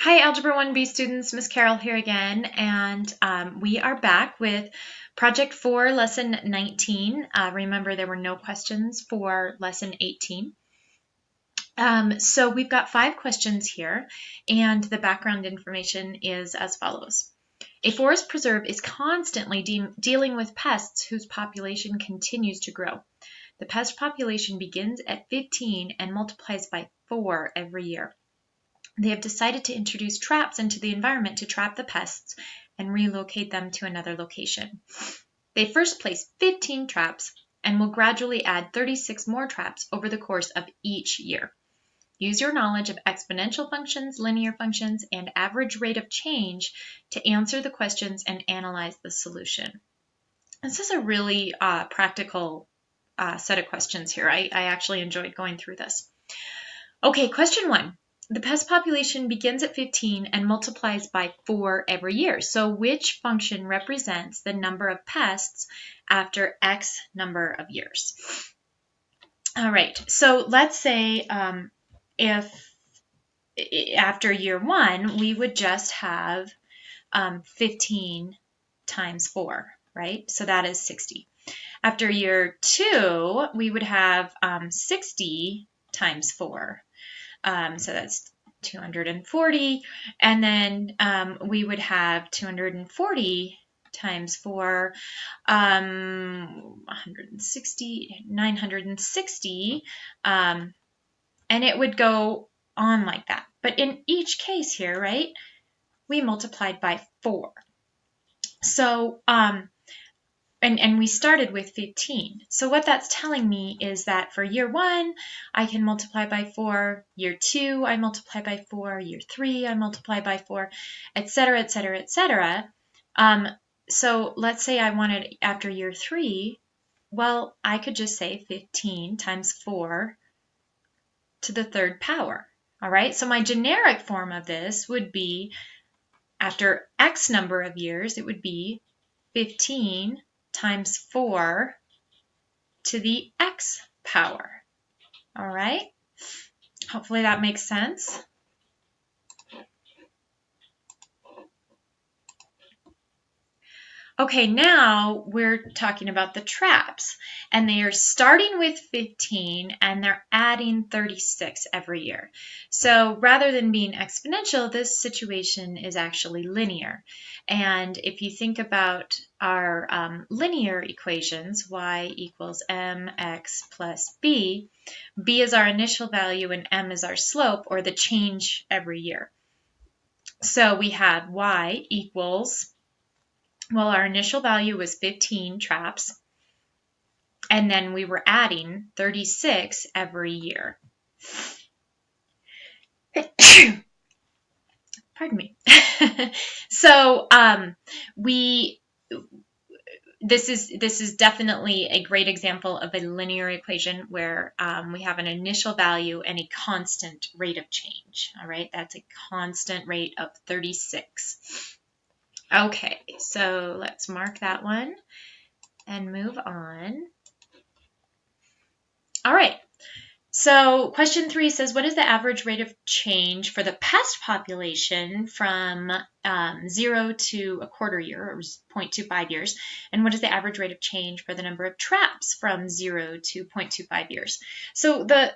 Hi, Algebra 1B students, Miss Carol here again, and we are back with Project 4, Lesson 19. Remember, there were no questions for Lesson 18. So we've got 5 questions here, and the background information is as follows. A forest preserve is constantly dealing with pests whose population continues to grow. The pest population begins at 15 and multiplies by 4 every year. They have decided to introduce traps into the environment to trap the pests and relocate them to another location. They first place 15 traps and will gradually add 36 more traps over the course of each year. Use your knowledge of exponential functions, linear functions, and average rate of change to answer the questions and analyze the solution. This is a really practical set of questions here. I actually enjoyed going through this. Okay, question 1. The pest population begins at 15 and multiplies by 4 every year. So which function represents the number of pests after X number of years? All right, so let's say if after year 1, we would just have 15 times 4, right? So that is 60. After year 2, we would have 60 times 4. So that's 240, and then we would have 240 times 4, 160, 960, and it would go on like that. But in each case here, right, we multiplied by 4. So, and we started with 15. So what that's telling me is that for year 1, I can multiply by 4. Year 2, I multiply by 4. Year 3, I multiply by 4, etc., etc., etc. So let's say I wanted after year 3, well, I could just say 15 times 4 to the 3rd power. All right, so my generic form of this would be after X number of years, it would be 15 times 4 to the X power. All right? Hopefully that makes sense. Okay, now we're talking about the traps, and they are starting with 15 and they're adding 36 every year. So rather than being exponential, this situation is actually linear. And if you think about our linear equations, y equals mx plus b, b is our initial value and m is our slope, or the change every year. So we have y equals, well, our initial value was 15 traps, and then we were adding 36 every year. Pardon me. So this is definitely a great example of a linear equation where we have an initial value and a constant rate of change. All right, that's a constant rate of 36. Okay, so let's mark that one and move on. All right, so question 3 says, what is the average rate of change for the pest population from 0 to a quarter year, or 0.25 years? And what is the average rate of change for the number of traps from 0 to 0.25 years? So the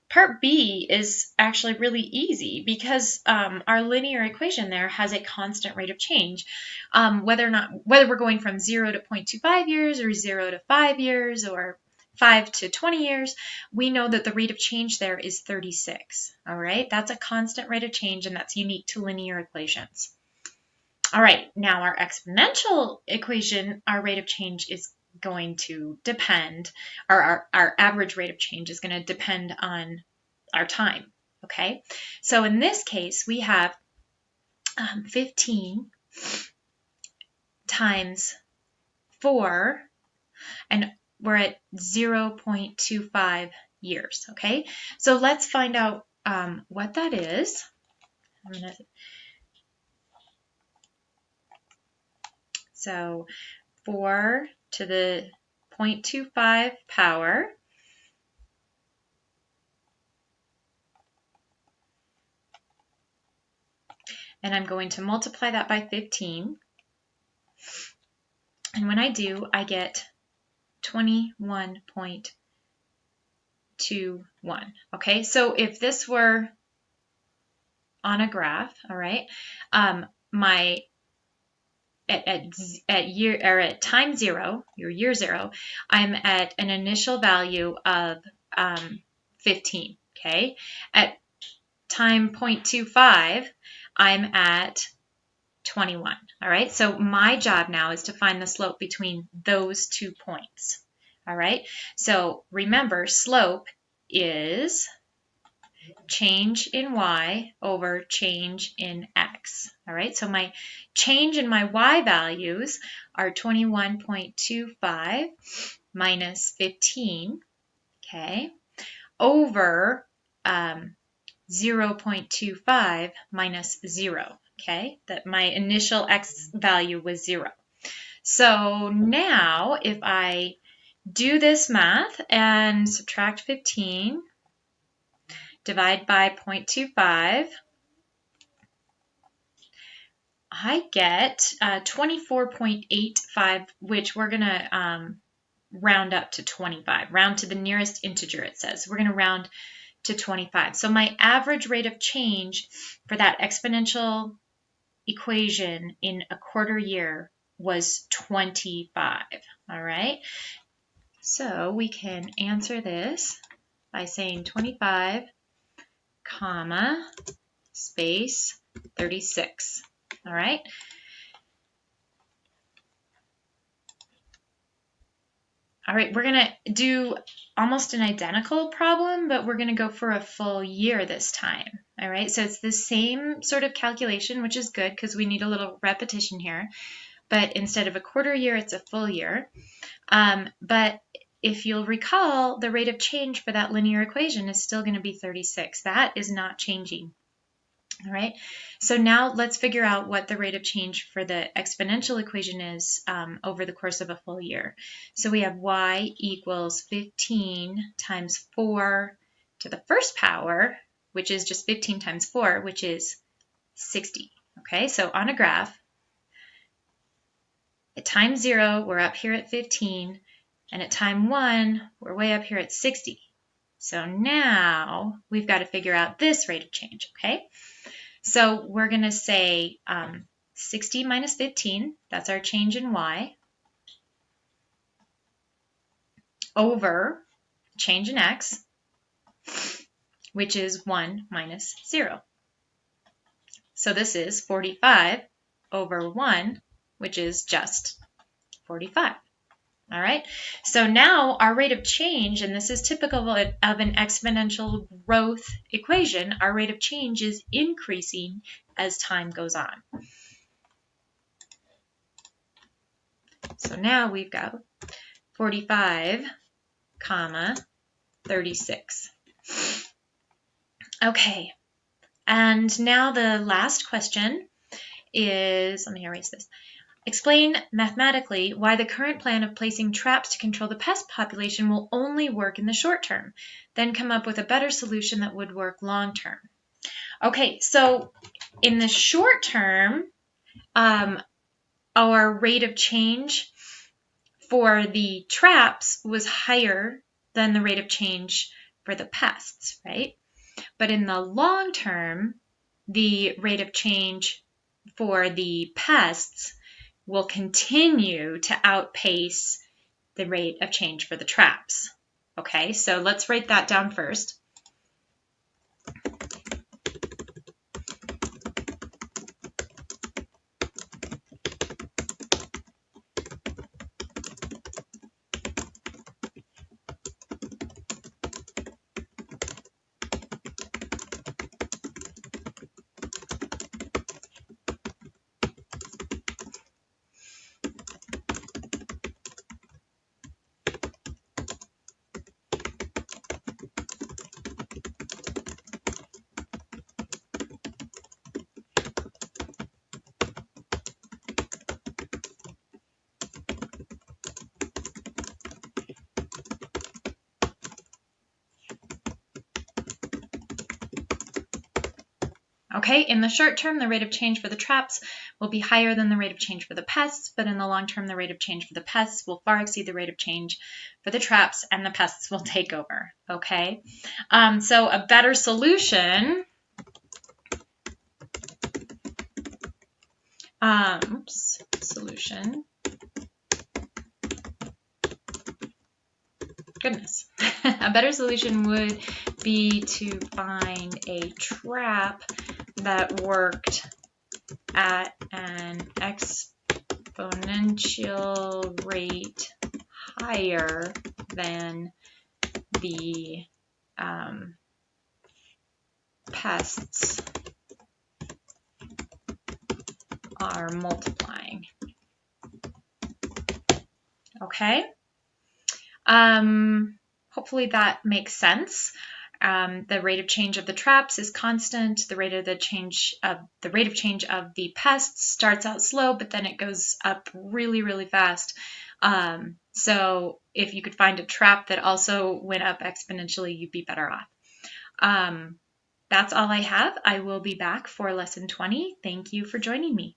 part B is actually really easy because our linear equation there has a constant rate of change. Whether we're going from 0 to 0.25 years or 0 to 5 years or 5 to 20 years, we know that the rate of change there is 36. All right, that's a constant rate of change, and that's unique to linear equations. All right, now our exponential equation, our rate of change is going to depend, or our average rate of change is going to depend on our time, okay? So in this case, we have 15 times 4, and we're at 0.25 years, okay? So let's find out what that is. So 4 to the 0.25 power and I'm going to multiply that by 15. And when I do, I get 21.21. Okay, so if this were on a graph, all right, my at time 0, your year 0, I'm at an initial value of 15. Okay, at time 0.25, I'm at 21. All right, so my job now is to find the slope between those 2 points. All right, so remember, slope is change in y over change in x. All right, so my change in my y values are 21.25 minus 15, okay, over 0.25 minus 0, okay, that my initial x value was 0. So now if I do this math and subtract 15, divide by 0.25, I get 24.85, which we're going to round up to 25, round to the nearest integer, it says. We're going to round to 25. So my average rate of change for that exponential equation in a quarter year was 25. All right. So we can answer this by saying 25, comma, space, 36. All right. All right, we're going to do almost an identical problem, but we're going to go for a full year this time. All right, so it's the same sort of calculation, which is good because we need a little repetition here. But instead of a quarter year, it's a full year. But if you'll recall, the rate of change for that linear equation is still going to be 36. That is not changing. All right, so now let's figure out what the rate of change for the exponential equation is over the course of a full year. So we have y equals 15 times 4 to the first power, which is just 15 times 4, which is 60. Okay, so on a graph, at time 0, we're up here at 15, and at time 1, we're way up here at 60. So now we've got to figure out this rate of change, okay? So we're going to say 60 minus 15, that's our change in y, over change in x, which is 1 minus 0. So this is 45 over 1, which is just 45. All right, so now our rate of change, and this is typical of an exponential growth equation, our rate of change is increasing as time goes on. So now we've got 45, comma, 36. Okay, and now the last question is, let me erase this. Explain mathematically why the current plan of placing traps to control the pest population will only work in the short term. Then come up with a better solution that would work long term. Okay, so in the short term, our rate of change for the traps was higher than the rate of change for the pests, right? But in the long term, the rate of change for the pests will continue to outpace the rate of change for the traps. Okay, so let's write that down first. Okay, in the short term, the rate of change for the traps will be higher than the rate of change for the pests, but in the long term, the rate of change for the pests will far exceed the rate of change for the traps, and the pests will take over. Okay, so a better solution. Solution. Goodness. A better solution would be to find a trap that worked at an exponential rate higher than the pests are multiplying. Okay. Hopefully that makes sense. The rate of change of the traps is constant. The rate of change of the pests starts out slow, but then it goes up really, really fast. So if you could find a trap that also went up exponentially, you'd be better off. That's all I have. I will be back for lesson 20. Thank you for joining me.